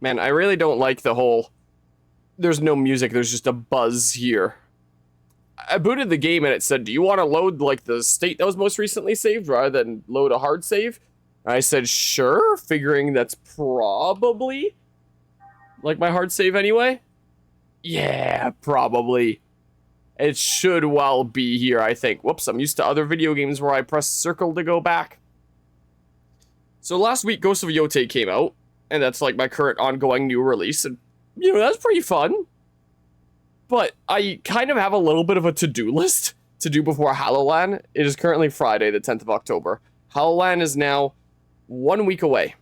Man, I really don't like the whole, there's no music, there's just a buzz here. I booted the game and it said, do you want to load like the state that was most recently saved rather than load a hard save? And I said, sure, figuring that's probably like my hard save anyway. Yeah, probably. It should well be here, I think. Whoops, I'm used to other video games where I press circle to go back. So last week, Ghost of Yotei came out, and that's like my current ongoing new release, and you know, that's pretty fun. But I kind of have a little bit of a to-do list to do before HoloLand. It is currently Friday, the 10th of October. HoloLand is now 1 week away.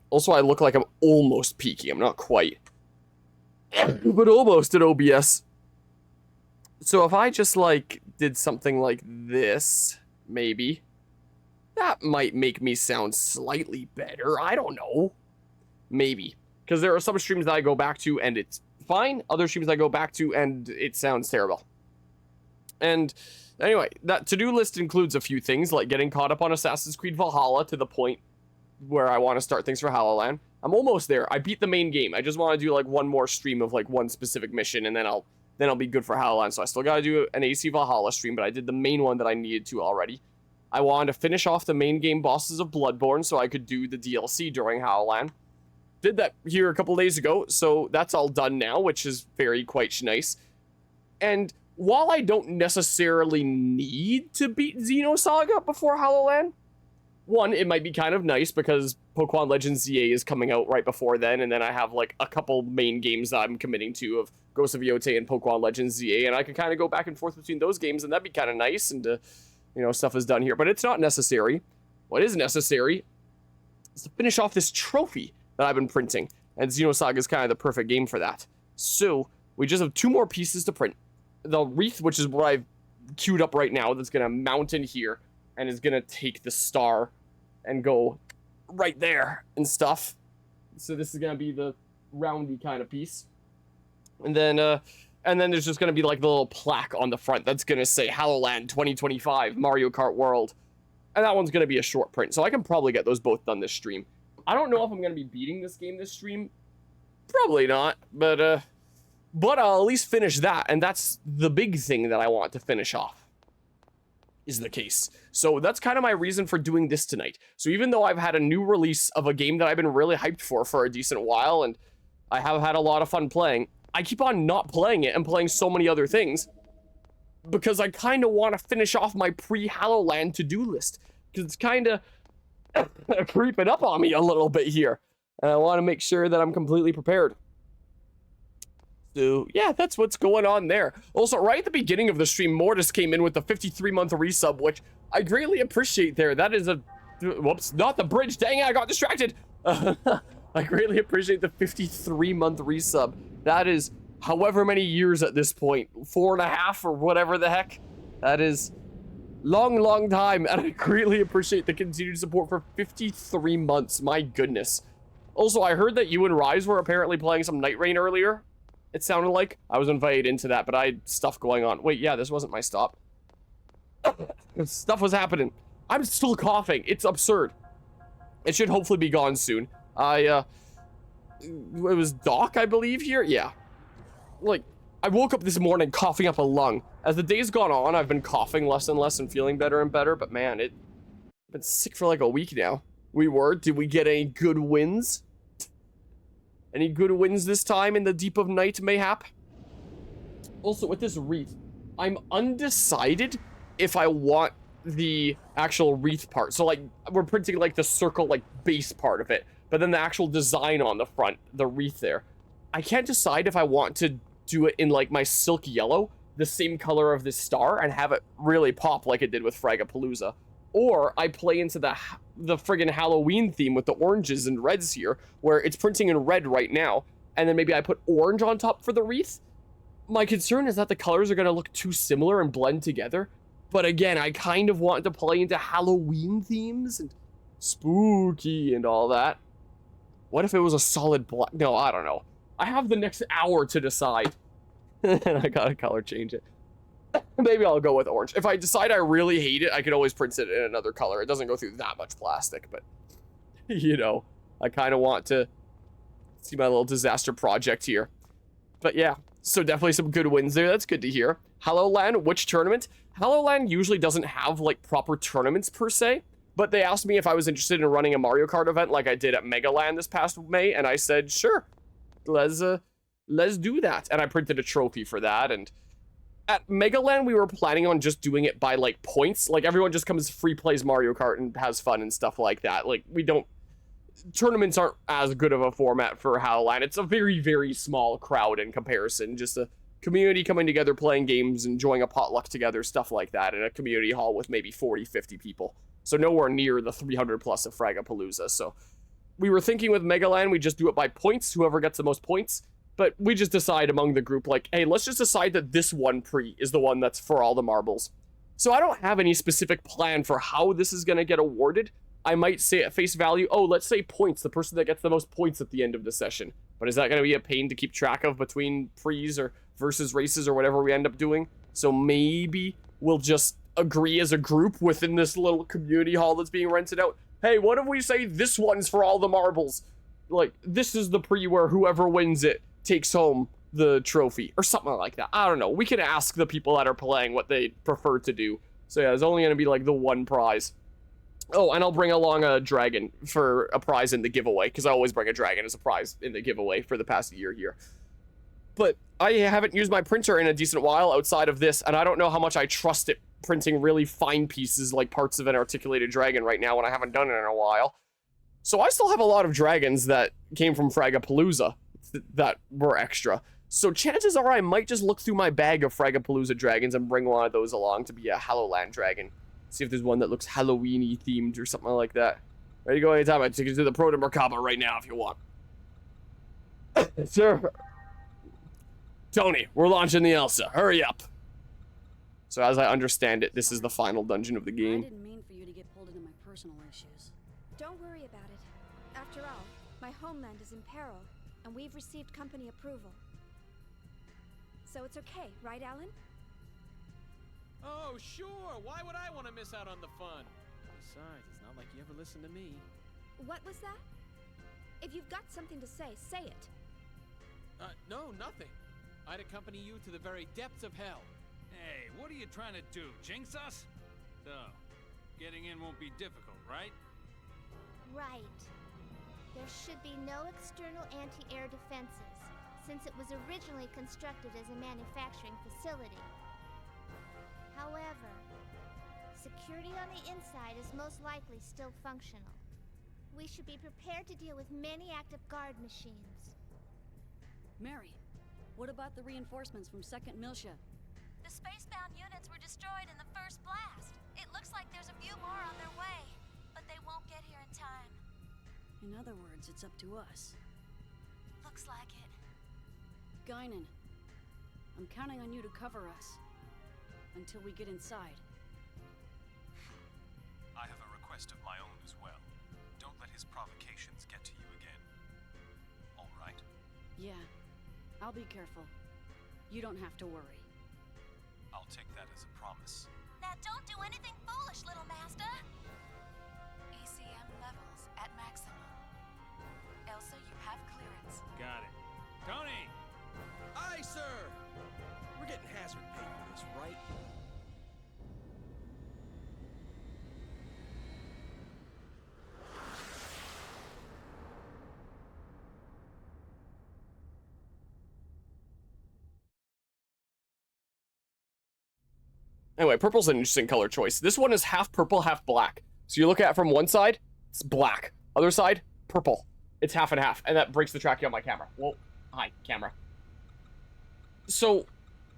Also, I look like I'm almost peaking. I'm not quite. But almost at OBS. So if I just, like, did something like this, maybe, that might make me sound slightly better. I don't know. Maybe. Because there are some streams that I go back to and it's fine. Other streams I go back to and it sounds terrible. And anyway, that to-do list includes a few things, like getting caught up on Assassin's Creed Valhalla to the point where I want to start things for HoloLand. I'm almost there. I beat the main game. I just want to do, like, one more stream of, like, one specific mission, and then I'll be good for HoloLand. So I still gotta do an AC Valhalla stream, but I did the main one that I needed to already. I wanted to finish off the main game bosses of Bloodborne so I could do the DLC during HoloLand. Did that here a couple days ago, so that's all done now, which is quite nice. And while I don't necessarily need to beat Xenosaga before HoloLand, one, it might be kind of nice because Pokemon Legends ZA is coming out right before then, and then I have, like, a couple main games that I'm committing to of Ghost of Yotei and Pokemon Legends ZA, and I can kind of go back and forth between those games, and that'd be kind of nice, and, you know, stuff is done here. But it's not necessary. What is necessary is to finish off this trophy that I've been printing, and Xenosaga is kind of the perfect game for that. So, we just have 2 more pieces to print. The wreath, which is what I've queued up right now, that's going to mount in here, and is going to take the star and go right there and stuff. So this is going to be the roundy kind of piece. And then there's just going to be like the little plaque on the front that's going to say HoloLand 2025 Mario Kart World. And that one's going to be a short print. So I can probably get those both done this stream. I don't know if I'm going to be beating this game this stream. Probably not. But I'll at least finish that. And that's the big thing that I want to finish off. Is the case. So that's kind of my reason for doing this tonight. So even though I've had a new release of a game that I've been really hyped for a decent while, and I have had a lot of fun playing, I keep on not playing it and playing so many other things because I kind of want to finish off my pre-HoloLand to-do list because it's kind of creeping up on me a little bit here, and I want to make sure that I'm completely prepared. So, yeah, that's what's going on there. Also, right at the beginning of the stream, Mortis came in with the 53-month resub, which I greatly appreciate there. That is a... Whoops, not the bridge. Dang it, I got distracted. I greatly appreciate the 53-month resub. That is however many years at this point. 4.5 or whatever the heck. That is long time, and I greatly appreciate the continued support for 53 months. My goodness. Also, I heard that you and Rise were apparently playing some Night Rain earlier. It sounded like I was invited into that, but I had stuff going on. Wait, yeah, this wasn't my stop. Stuff was happening. I'm still coughing. It's absurd. It should hopefully be gone soon. It was Doc, I believe, here? Yeah. Like, I woke up this morning coughing up a lung. As the day's gone on, I've been coughing less and less and feeling better and better, but man, I've been sick for like a week now. Did we get any good wins? Any good wins this time in the deep of night, mayhap? Also, with this wreath, I'm undecided if I want the actual wreath part. So, like, we're printing, like, the circle, like, base part of it. But then the actual design on the front, the wreath there. I can't decide if I want to do it in, like, my silk yellow, the same color of this star, and have it really pop like it did with Fragapalooza. Or I play into the friggin' Halloween theme with the oranges and reds here, where it's printing in red right now, and then maybe I put orange on top for the wreath. My concern is that the colors are going to look too similar and blend together. But again, I kind of want to play into Halloween themes and spooky and all that. What if it was a solid black? No, I don't know. I have the next hour to decide. And I gotta color change it. Maybe I'll go with orange. If I decide I really hate it, I can always print it in another color. It doesn't go through that much plastic, but, you know, I kind of want to See my little disaster project here. But yeah, so definitely some good wins there. That's good to hear. HoloLand, which tournament? HoloLand usually doesn't have like proper tournaments per se, but they asked me if I was interested in running a Mario Kart event like I did at Megaland this past May, and I said, sure, let's do that. And I printed a trophy for that. And at Megaland, we were planning on just doing it by like points. Like everyone just comes free plays Mario Kart and has fun and stuff like that. Like tournaments aren't as good of a format for HoloLand. It's a very, very small crowd in comparison. Just a community coming together, playing games, enjoying a potluck together, stuff like that, in a community hall with maybe 40, 50 people. So nowhere near the 300 plus of Fragapalooza. So we were thinking with Megaland, we just do it by points, whoever gets the most points. But we just decide among the group, like, hey, let's just decide that this one pre is the one that's for all the marbles. So I don't have any specific plan for how this is going to get awarded. I might say at face value, oh, let's say points, the person that gets the most points at the end of the session. But is that going to be a pain to keep track of between pre's or versus races or whatever we end up doing? So maybe we'll just agree as a group within this little community hall that's being rented out. Hey, what if we say this one's for all the marbles? Like, this is the pre where whoever wins it takes home the trophy or something like that. I don't know. We can ask the people that are playing what they prefer to do. So yeah, there's only going to be like the one prize. Oh, and I'll bring along a dragon for a prize in the giveaway, because I always bring a dragon as a prize in the giveaway for the past year here. But I haven't used my printer in a decent while outside of this, and I don't know how much I trust it printing really fine pieces like parts of an articulated dragon right now when I haven't done it in a while. So I still have a lot of dragons that came from Fragapalooza that were extra. So chances are I might just look through my bag of Fragapalooza dragons and bring one of those along to be a HoloLand dragon. See if there's one that looks Halloween-y themed or something like that. Ready to go anytime. I take you to the Proto Merkaba right now if you want. Sir. Tony, we're launching the Elsa. Hurry up. So as I understand it, this is the final dungeon of the game. I didn't mean for you to get pulled into my personal issues. Don't worry about it. After all, my homeland is in peril, and we've received company approval. So it's okay, right, Alan? Oh, sure. Why would I want to miss out on the fun? Besides, it's not like you ever listen to me. What was that? If you've got something to say it. No, nothing. I'd accompany you to the very depths of hell. Hey, what are you trying to do? Jinx us? So, getting in won't be difficult, right? Right. There should be no external anti-air defenses, since it was originally constructed as a manufacturing facility. However, security on the inside is most likely still functional. We should be prepared to deal with many active guard machines. Mary, what about the reinforcements from 2nd Militia? The spacebound units were destroyed in the first blast. It looks like there's a few more on their way, but they won't get here in time. In other words, it's up to us. Looks like it. Guinan, I'm counting on you to cover us. Until we get inside. I have a request of my own as well. Don't let his provocations get to you again. All right? Yeah, I'll be careful. You don't have to worry. I'll take that as a promise. Now don't do anything foolish, little master! ECM levels at maximum. Elsa, you have clearance. Got it. Tony! Aye, sir! We're getting hazard pay for this, right? Anyway, purple's an interesting color choice. This one is half purple, half black. So you look at it from one side, it's black. Other side, purple. It's half and half, and that breaks the tracking on my camera. Whoa, hi, camera. So,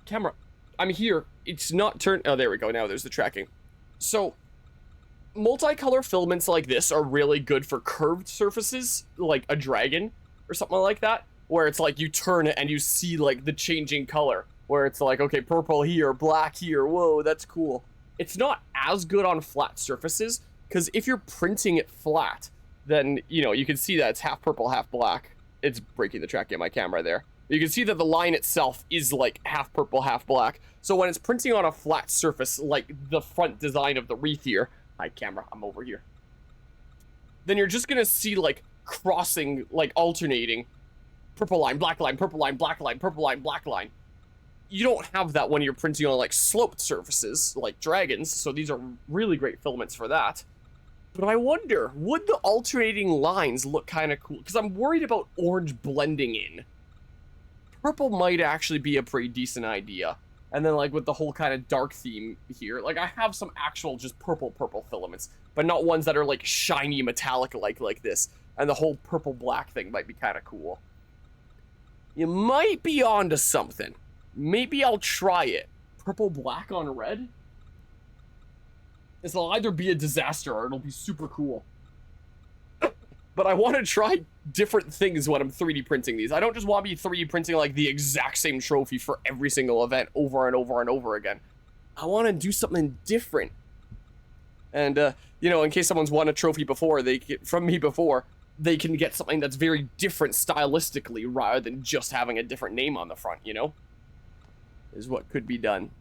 camera, I'm here. It's not turned. Oh, there we go. Now there's the tracking. So, multicolor filaments like this are really good for curved surfaces, like a dragon or something like that, where it's like you turn it and you see like the changing color, where it's like, okay, purple here, black here. Whoa, that's cool. It's not as good on flat surfaces, because if you're printing it flat, then, you know, you can see that it's half purple, half black. It's breaking the tracking on my camera there. You can see that the line itself is like half purple, half black. So when it's printing on a flat surface, like the front design of the wreath here, hi camera, I'm over here, then you're just gonna see like crossing, like alternating purple line, black line, purple line, black line, purple line, black line. You don't have that when you're printing on like sloped surfaces like dragons, so these are really great filaments for that. But I wonder, would the alternating lines look kind of cool? Because I'm worried about orange blending in. Purple might actually be a pretty decent idea. And then like with the whole kind of dark theme here, like I have some actual just purple filaments, but not ones that are like shiny metallic like this. And the whole purple black thing might be kind of cool. You might be onto something. Maybe I'll try it. Purple black on red? This will either be a disaster or it'll be super cool. But I want to try different things when I'm 3D printing these. I don't just want to be 3D printing like the exact same trophy for every single event over and over and over again. I want to do something different. And, you know, in case someone's won a trophy before, from me before, they can get something that's very different stylistically rather than just having a different name on the front, you know? Is what could be done.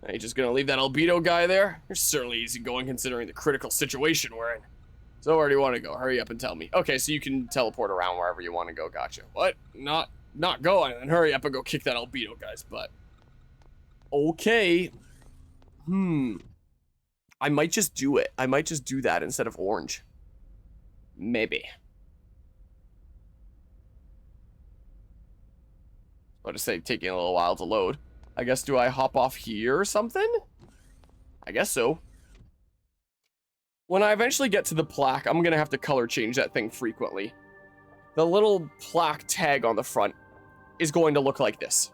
Are you just gonna leave that albedo guy there? You're certainly easygoing considering the critical situation we're in. So where do you want to go? Hurry up and tell me. Okay, so you can teleport around wherever you want to go. Gotcha. What? Not going. And hurry up and go kick that albedo guy's butt. Okay. I might just do it. I might just do that instead of orange. Maybe. I'll just say taking a little while to load. I guess, do I hop off here or something? I guess so. When I eventually get to the plaque, I'm gonna have to color change that thing frequently. The little plaque tag on the front is going to look like this.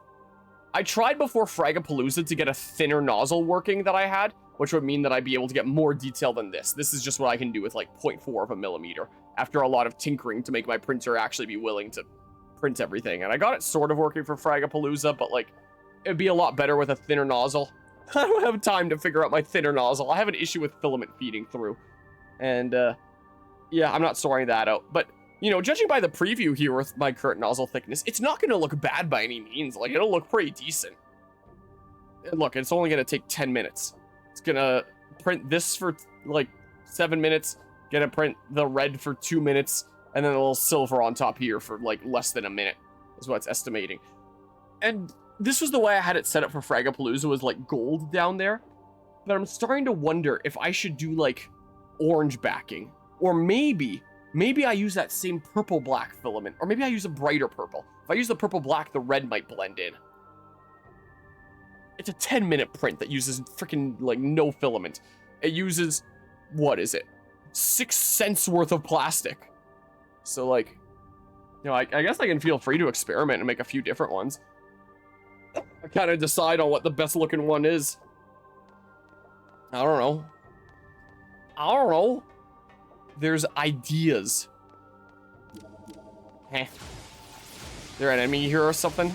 I tried before Fragapalooza to get a thinner nozzle working that I had, which would mean that I'd be able to get more detail than this. This is just what I can do with like 0.4 of a millimeter after a lot of tinkering to make my printer actually be willing to print everything. And I got it sort of working for Fragapalooza, but like, it'd be a lot better with a thinner nozzle. I don't have time to figure out my thinner nozzle. I have an issue with filament feeding through. And, yeah, I'm not sorting that out. But, you know, judging by the preview here with my current nozzle thickness, it's not going to look bad by any means. Like, it'll look pretty decent. And look, it's only going to take 10 minutes. It's going to print this for, like, 7 minutes. Going to print the red for 2 minutes. And then a little silver on top here for, like, less than a minute. Is what it's estimating. And this was the way I had it set up for Fragapalooza, was like gold down there. But I'm starting to wonder if I should do like orange backing. Or maybe I use that same purple black filament. Or maybe I use a brighter purple. If I use the purple black, the red might blend in. It's a 10-minute print that uses freaking like no filament. It uses, what is it? 6 cents worth of plastic. So like, you know, I guess I can feel free to experiment and make a few different ones. I kind of decide on what the best looking one is. I don't know. There's ideas. Heh. There an enemy here or something?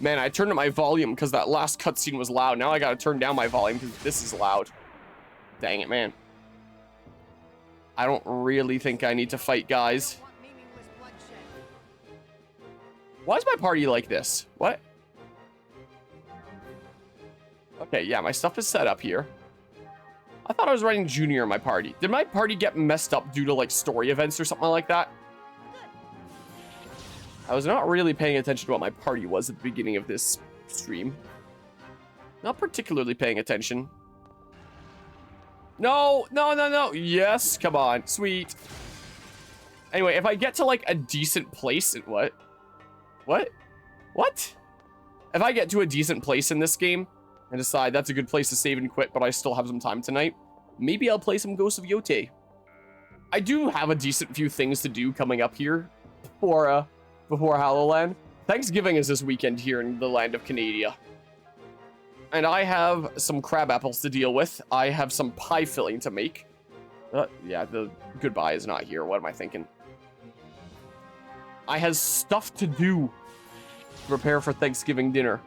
Man, I turned up my volume because that last cutscene was loud. Now I gotta turn down my volume because this is loud. Dang it, man. I don't really think I need to fight, guys. Why is my party like this? What? Okay, yeah, my stuff is set up here. I thought I was writing Junior in my party. Did my party get messed up due to, like, story events or something like that? I was not really paying attention to what my party was at the beginning of this stream. Not particularly paying attention. No! Yes, come on. Sweet. Anyway, if I get to, like, a decent place... What? If I get to a decent place in this game... and decide that's a good place to save and quit, but I still have some time tonight, maybe I'll play some Ghosts of Yote. I do have a decent few things to do coming up here before HoloLand. Thanksgiving is this weekend here in the land of Canada. And I have some crab apples to deal with. I have some pie filling to make. Yeah, the goodbye is not here. What am I thinking? I have stuff to do to prepare for Thanksgiving dinner.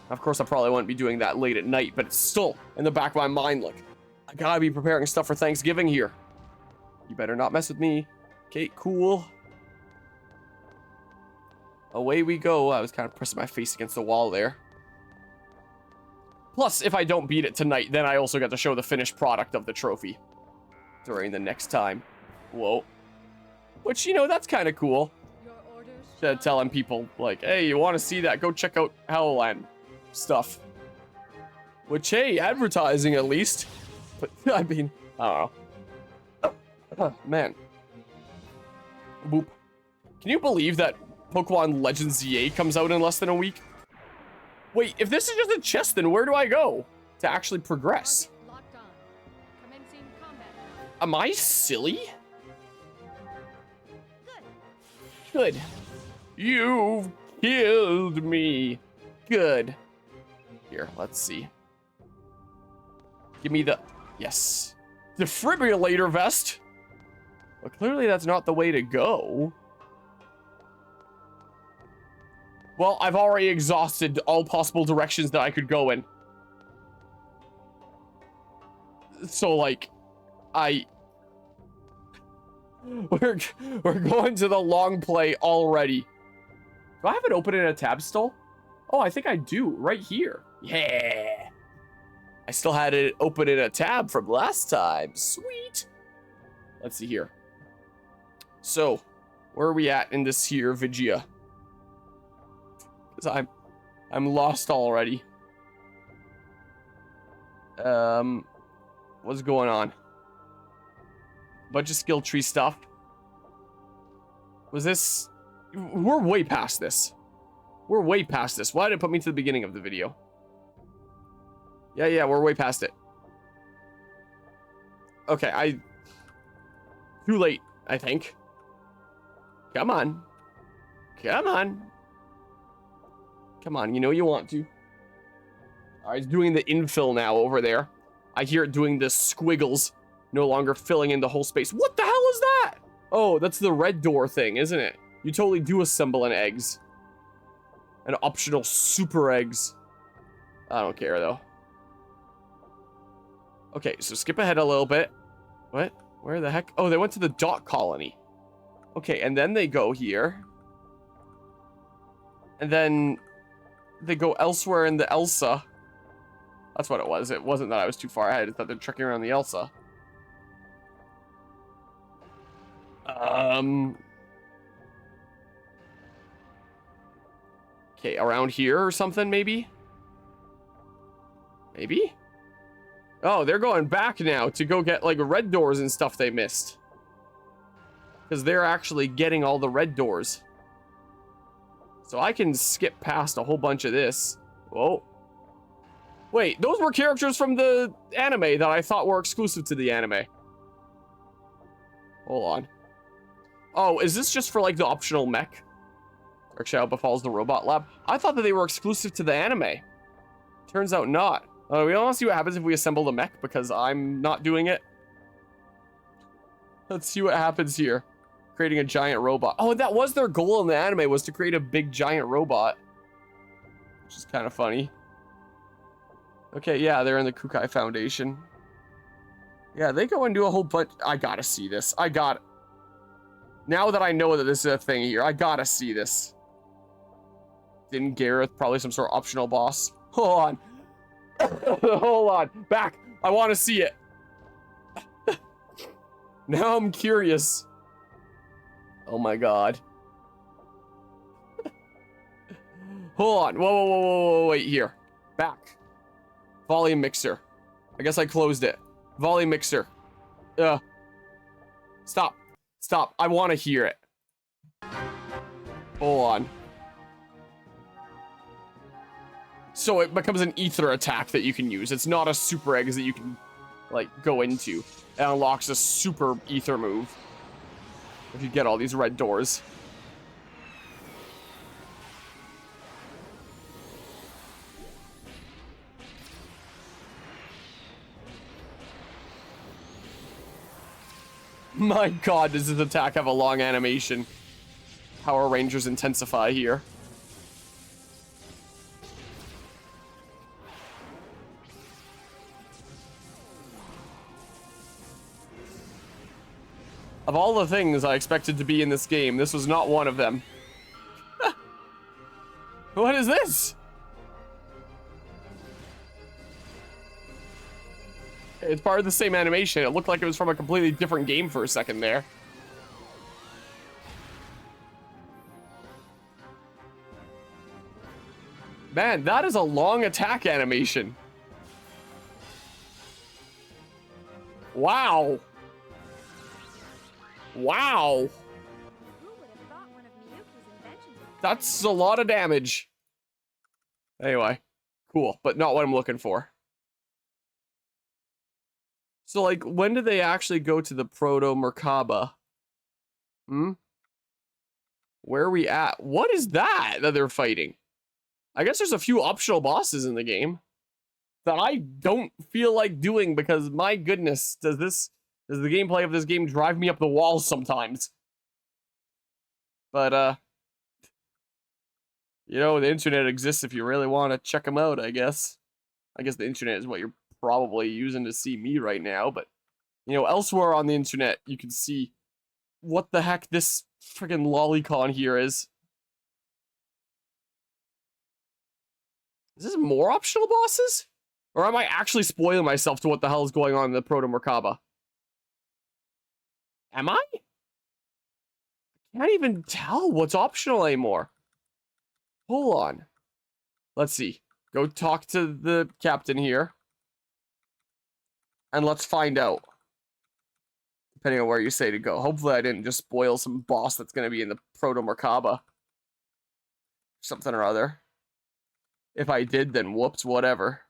Of course, I probably won't be doing that late at night, but it's still in the back of my mind, like, I gotta be preparing stuff for Thanksgiving here. You better not mess with me. Okay, cool. Away we go. I was kind of pressing my face against the wall there. Plus, if I don't beat it tonight, then I also get to show the finished product of the trophy during the next time. Whoa. Which, you know, that's kind of cool. Your orders? telling people, like, hey, you want to see that? Go check out Hellland stuff. Which, hey, advertising at least. But, I mean, I don't know. Oh, man. Boop. Can you believe that Pokemon Legends ZA comes out in less than a week? Wait, if this is just a chest, then where do I go to actually progress? Locked on. Commencing combat. Am I silly? Good. Good. You've killed me. Good. Here, let's see. Give me the... Yes. Defibrillator vest. Well, clearly that's not the way to go. Well, I've already exhausted all possible directions that I could go in. So, like, We're going to the long play already. Do I have it open in a tab still? Oh, I think I do, right here. Yeah. I still had it open in a tab from last time. Sweet. Let's see here. So, where are we at in this here Vigia? Because I'm lost already. What's going on? Bunch of skill tree stuff. Was this... We're way past this. We're way past this. Why did it put me to the beginning of the video? Yeah, we're way past it. Okay, Too late, I think. Come on. Come on. Come on, you know you want to. Alright, it's doing the infill now over there. I hear it doing the squiggles. No longer filling in the whole space. What the hell is that? Oh, that's the red door thing, isn't it? You totally do assemble an eggs. An optional super eggs. I don't care, though. Okay, so skip ahead a little bit. What? Where the heck? Oh, they went to the dot colony. Okay, and then they go here. And then they go elsewhere in the Elsa. That's what it was. It wasn't that I was too far ahead. It's that they're trekking around the Elsa. Okay, around here or something, maybe? Maybe? Oh, they're going back now to go get, like, red doors and stuff they missed. Because they're actually getting all the red doors. So I can skip past a whole bunch of this. Whoa. Wait, those were characters from the anime that I thought were exclusive to the anime. Hold on. Oh, is this just for, like, the optional mech? Darkshao befalls the robot lab. I thought that they were exclusive to the anime. Turns out not. We want to see what happens if we assemble the mech, because I'm not doing it. Let's see what happens here. Creating a giant robot. Oh, that was their goal in the anime, was to create a big giant robot. Which is kind of funny. Okay, yeah, they're in the Kukai Foundation. Yeah, they go and do a whole bunch. I gotta see this. Now that I know that this is a thing here, I gotta see this. Din Gareth, probably some sort of optional boss. Hold on. Hold on. Back. I want to see it. Now I'm curious. Oh my god. Hold on. Whoa, wait, here. Back. Volume mixer. I guess I closed it. Volume mixer. Stop. Stop. I want to hear it. Hold on. So it becomes an ether attack that you can use. It's not a super eggs that you can, like, go into. It unlocks a super ether move. If you get all these red doors. My god, does this attack have a long animation? Power Rangers intensify here. Of all the things I expected to be in this game, this was not one of them. What is this? It's part of the same animation. It looked like it was from a completely different game for a second there. Man, that is a long attack animation. Wow. Wow. Who would have thought one of Miyuki's inventions would That's a lot of damage. Anyway, cool, but not what I'm looking for. So, like, when do they actually go to the Proto Merkaba? Hmm? Where are we at? What is that they're fighting? I guess there's a few optional bosses in the game that I don't feel like doing because, my goodness, does the gameplay of this game drive me up the walls sometimes. But, you know, the internet exists if you really want to check them out, I guess. I guess the internet is what you're probably using to see me right now, but, you know, elsewhere on the internet, you can see what the heck this friggin' lolicon here is. Is this more optional bosses? Or am I actually spoiling myself to what the hell is going on in the Proto Merkaba? Am I? I can't even tell what's optional anymore. Hold on. Let's see. Go talk to the captain here. And let's find out. Depending on where you say to go. Hopefully I didn't just spoil some boss that's going to be in the Proto Merkaba. Something or other. If I did, then whoops, whatever.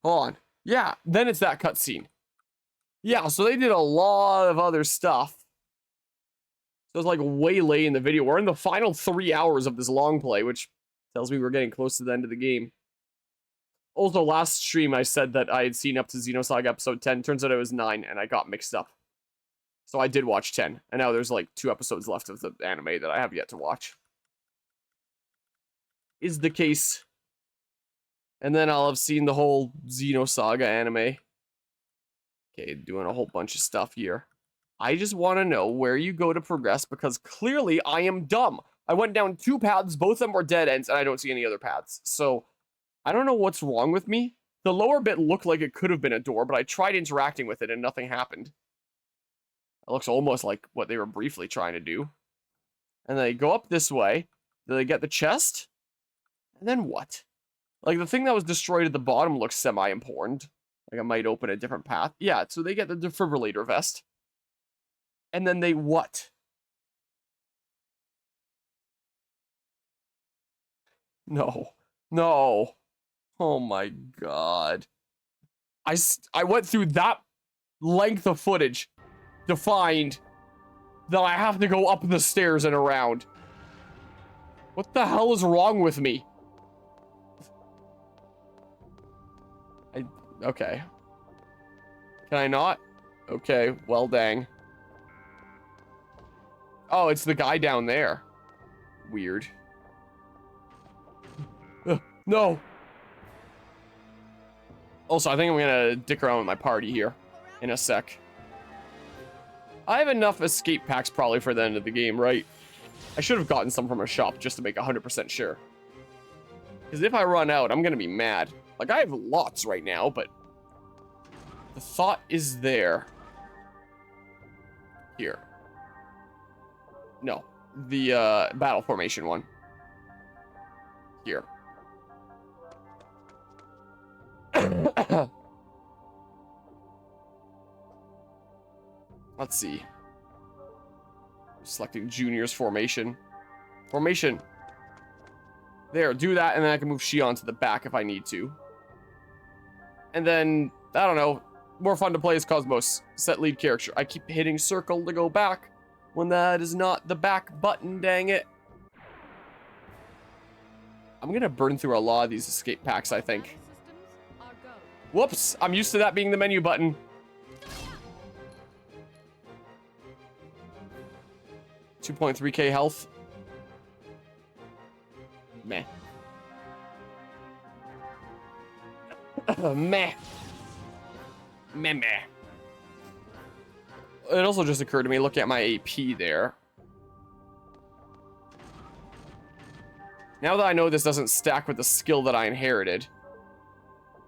Hold on. Yeah, then it's that cutscene. Yeah, so they did a lot of other stuff. So it's like way late in the video. We're in the final 3 hours of this long play, which tells me we're getting close to the end of the game. Also, last stream I said that I had seen up to Xenosaga episode 10. Turns out it was 9, and I got mixed up. So I did watch 10, and now there's like 2 episodes left of the anime that I have yet to watch. Is the case. And then I'll have seen the whole Xenosaga anime. Okay, doing a whole bunch of stuff here. I just want to know where you go to progress, because clearly I am dumb. I went down 2 paths, both of them were dead ends, and I don't see any other paths. So, I don't know what's wrong with me. The lower bit looked like it could have been a door, but I tried interacting with it and nothing happened. It looks almost like what they were briefly trying to do. And they go up this way. Do they get the chest? And then what? Like, the thing that was destroyed at the bottom looks semi-important. Like, I might open a different path. Yeah, so they get the defibrillator vest. And then they what? No. No. Oh my god. I went through that length of footage to find that I have to go up the stairs and around. What the hell is wrong with me? Okay. Can I not? Okay, well dang. Oh, it's the guy down there. Weird. No! Also, I think I'm gonna dick around with my party here in a sec. I have enough escape packs probably for the end of the game, right? I should have gotten some from a shop just to make 100% sure. Because if I run out, I'm gonna be mad. Like, I have lots right now, but the thought is there. Here. No. The, battle formation one. Here. Let's see. Selecting Junior's formation. Formation. There, do that, and then I can move Shion to the back if I need to. And then, I don't know, more fun to play as Cosmos. Set lead character. I keep hitting circle to go back when that is not the back button, dang it. I'm gonna burn through a lot of these escape packs, I think. Whoops, I'm used to that being the menu button. $2.3k health. Meh. Meh. Meh meh. It also just occurred to me, look at my AP there. Now that I know this doesn't stack with the skill that I inherited,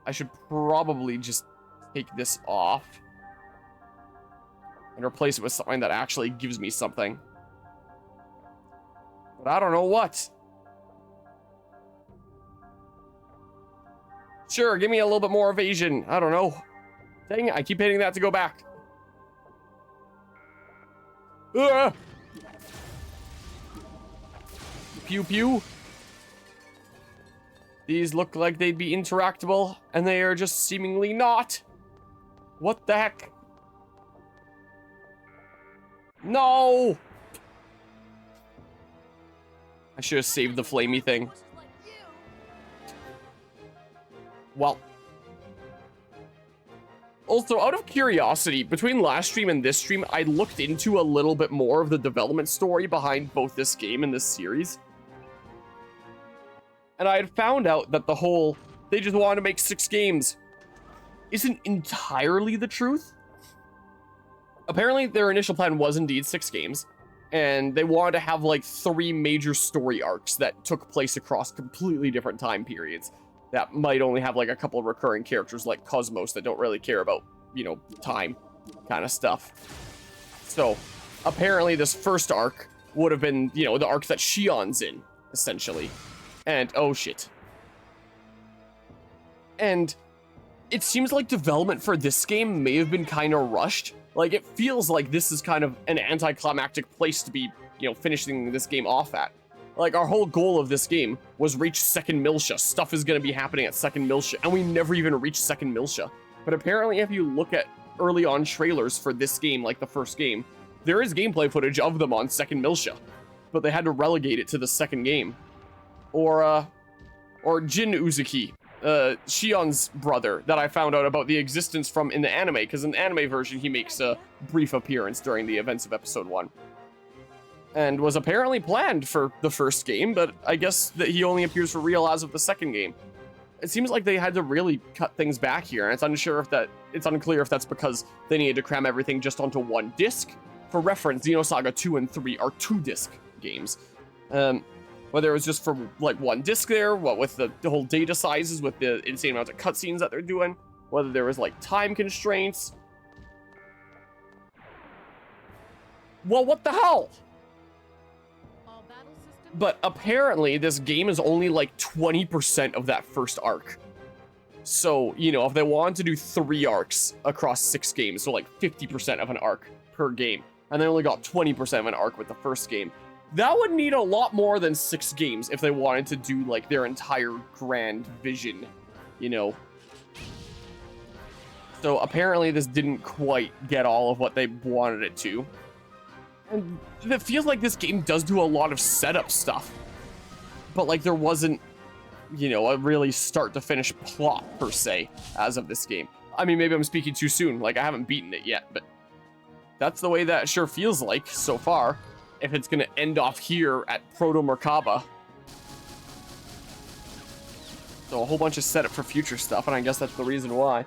I should probably just take this off and replace it with something that actually gives me something. But I don't know what. Sure, give me a little bit more evasion. I don't know. Dang it, I keep hitting that to go back. Ah! Pew pew. These look like they'd be interactable, and they are just seemingly not. What the heck? No! I should have saved the flamey thing. Well. Also, out of curiosity, between last stream and this stream, I looked into a little bit more of the development story behind both this game and this series. And I had found out that the whole, they just wanted to make 6 games, isn't entirely the truth. Apparently, their initial plan was indeed 6 games, and they wanted to have like 3 major story arcs that took place across completely different time periods that might only have like a couple of recurring characters like Cosmos that don't really care about, you know, time kind of stuff. So, apparently this first arc would have been, you know, the arc that Shion's in, essentially. And, oh shit. And it seems like development for this game may have been kind of rushed. Like, it feels like this is kind of an anticlimactic place to be, you know, finishing this game off at. Like, our whole goal of this game was reach second Miltia. Stuff is going to be happening at second Miltia, and we never even reached second Miltia. But apparently, if you look at early on trailers for this game, like the first game, there is gameplay footage of them on second Miltia. But they had to relegate it to the second game. Or Jin Uzuki, Shion's brother, that I found out about the existence from in the anime, because in the anime version, he makes a brief appearance during the events of episode 1. And was apparently planned for the first game, but I guess that he only appears for real as of the second game. It seems like they had to really cut things back here, and it's unclear if that's because they needed to cram everything just onto one disc. For reference, Xenosaga 2 and 3 are 2-disc games. Whether it was just for like one disc there, what with the whole data sizes, with the insane amounts of cutscenes that they're doing, whether there was like time constraints. Well, what the hell? But apparently this game is only like 20% of that first arc. So, you know, if they wanted to do 3 arcs across 6 games, so like 50% of an arc per game, and they only got 20% of an arc with the first game, that would need a lot more than 6 games if they wanted to do like their entire grand vision, you know. So apparently this didn't quite get all of what they wanted it to. And it feels like this game does do a lot of setup stuff. But like there wasn't, you know, a really start to finish plot per se as of this game. I mean, maybe I'm speaking too soon, like I haven't beaten it yet, but that's the way that it sure feels like so far. If it's gonna end off here at Proto Merkaba. So a whole bunch of setup for future stuff, and I guess that's the reason why.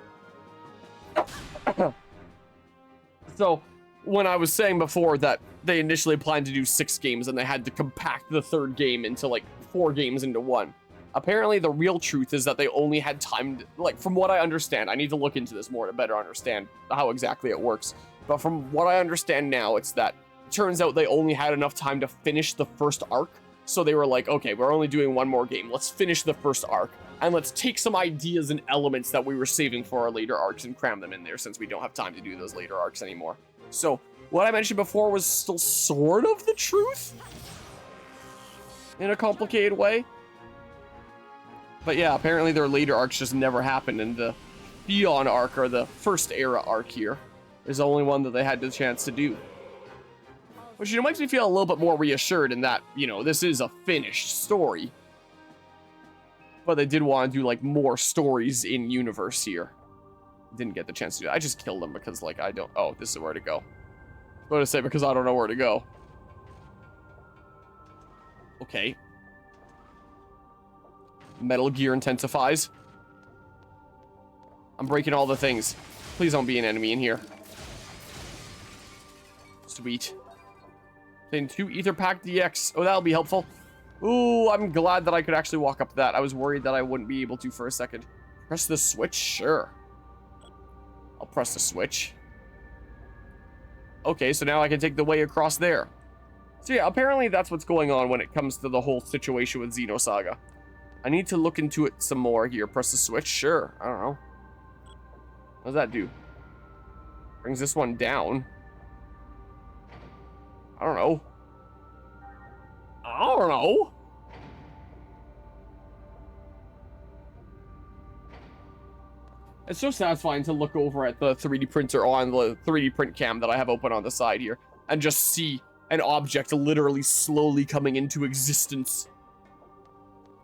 So, when I was saying before that they initially planned to do 6 games and they had to compact the 3rd game into like 4 games into 1. Apparently the real truth is that they only had time to, like, from what I understand, I need to look into this more to better understand how exactly it works. But from what I understand now, it's that turns out they only had enough time to finish the first arc. So they were like, okay, we're only doing 1 more game. Let's finish the first arc. And let's take some ideas and elements that we were saving for our later arcs and cram them in there since we don't have time to do those later arcs anymore. So what I mentioned before was still sort of the truth in a complicated way. But yeah, apparently their later arcs just never happened, and the Beyond arc, or the first era arc here, is the only one that they had the chance to do. Which, you know, makes me feel a little bit more reassured in that, you know, this is a finished story. But they did want to do, like, more stories in universe here. Didn't get the chance to do it. I just killed them because, like, I don't... Oh, this is where to go. I was going to say because I don't know where to go. Okay. Metal Gear intensifies. I'm breaking all the things. Please don't be an enemy in here. Sweet. Then 2 Ether Pack DX. Oh, that'll be helpful. Ooh, I'm glad that I could actually walk up to that. I was worried that I wouldn't be able to for a second. Press the switch? Sure. I'll press the switch. Okay, so now I can take the way across there. So yeah, apparently that's what's going on when it comes to the whole situation with Xenosaga. I need to look into it some more here. Press the switch? Sure. I don't know. What does that do? Brings this one down. I don't know. I don't know. It's so satisfying to look over at the 3D printer on the 3D print cam that I have open on the side here and just see an object literally slowly coming into existence.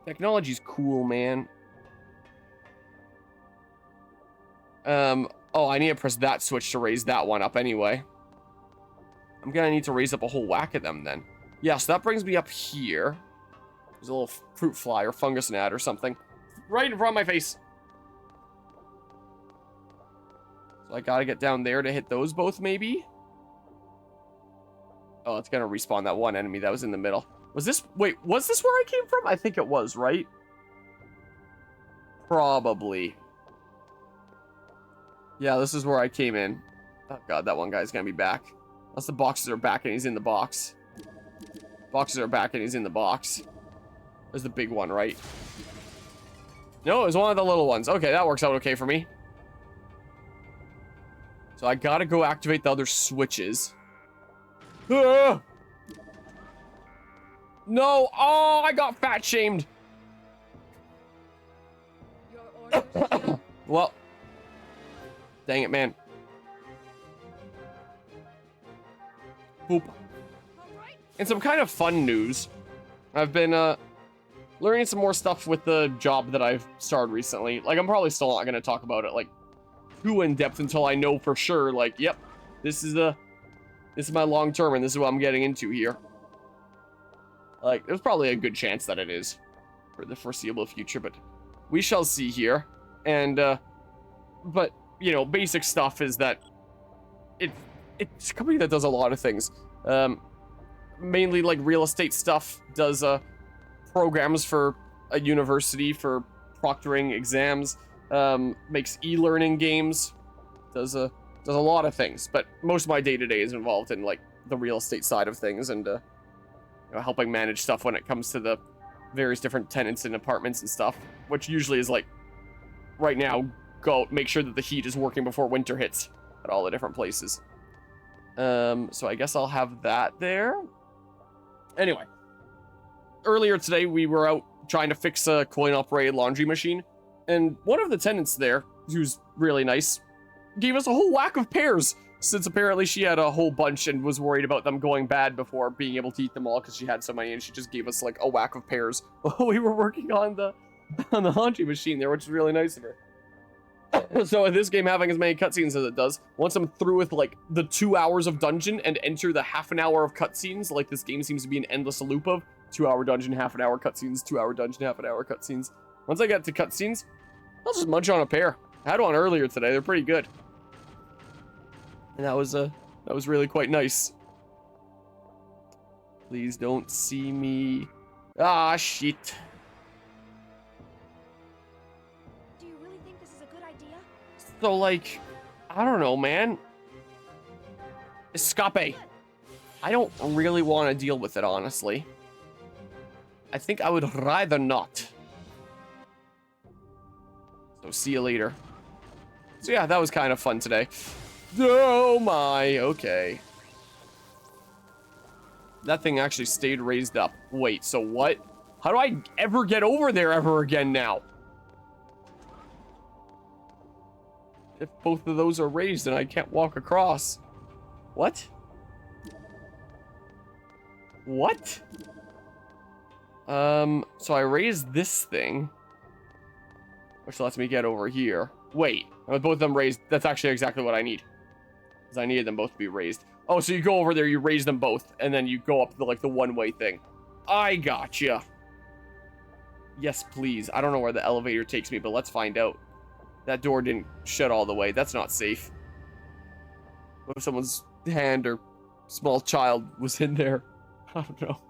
Technology's cool, man. Oh, I need to press that switch to raise that one up anyway. I'm gonna need to raise up a whole whack of them then. Yeah, so that brings me up here. There's a little fruit fly or fungus gnat or something. Right in front of my face. So I gotta get down there to hit those both, maybe? Oh, it's gonna respawn that one enemy that was in the middle. Was this... Wait, was this where I came from? I think it was, right? Probably. Yeah, this is where I came in. Oh god, that one guy's gonna be back. Unless the boxes are back and he's in the box. Boxes are back and he's in the box. There's the big one, right? No, it was one of the little ones. Okay, that works out okay for me. So I gotta go activate the other switches. Ah! No! Oh, I got fat shamed. Your orders, Well, dang it, man. Poop. And some kind of fun news. I've been learning some more stuff with the job that I've started recently. Like, I'm probably still not gonna talk about it like too in depth until I know for sure. Like, yep, this is my long term, and this is what I'm getting into here. Like, there's probably a good chance that it is for the foreseeable future, but we shall see here. And but you know, basic stuff is that it's a company that does a lot of things. Mainly like real estate stuff, does programs for a university for proctoring exams, makes e-learning games, does a lot of things, but most of my day-to-day is involved in like the real estate side of things and you know, helping manage stuff when it comes to the various different tenants and apartments and stuff, which usually is like right now, go make sure that the heat is working before winter hits at all the different places. So I guess I'll have that there. Anyway, earlier today we were out trying to fix a coin-operated laundry machine, and one of the tenants there, who's really nice, gave us a whole whack of pears, since apparently she had a whole bunch and was worried about them going bad before being able to eat them all because she had so many, and she just gave us like a whack of pears while we were working on the laundry machine there, which is really nice of her. So in this game, having as many cutscenes as it does, once I'm through with like the 2 hours of dungeon and enter the half an hour of cutscenes, like this game seems to be an endless loop of 2 hour dungeon, half an hour cutscenes, 2 hour dungeon, half an hour cutscenes. Once I get to cutscenes, I'll just munch on a pear. I had one earlier today. They're pretty good. And that was really quite nice. Please don't see me. Ah, shit. Do you really think this is a good idea? So, like, I don't know, man. Escape. I don't really want to deal with it, honestly. I think I would rather not. So, see you later. So, yeah, that was kind of fun today. Oh my, okay. That thing actually stayed raised up. Wait, so what? How do I ever get over there ever again now? If both of those are raised and I can't walk across. What? What? So I raised this thing, which lets me get over here. Wait, with both of them raised, that's actually exactly what I need. Because I needed them both to be raised. Oh, so you go over there, you raise them both, and then you go up the, like, the one-way thing. I gotcha. Yes, please. I don't know where the elevator takes me, but let's find out. That door didn't shut all the way. That's not safe. What if someone's hand or small child was in there? I don't know.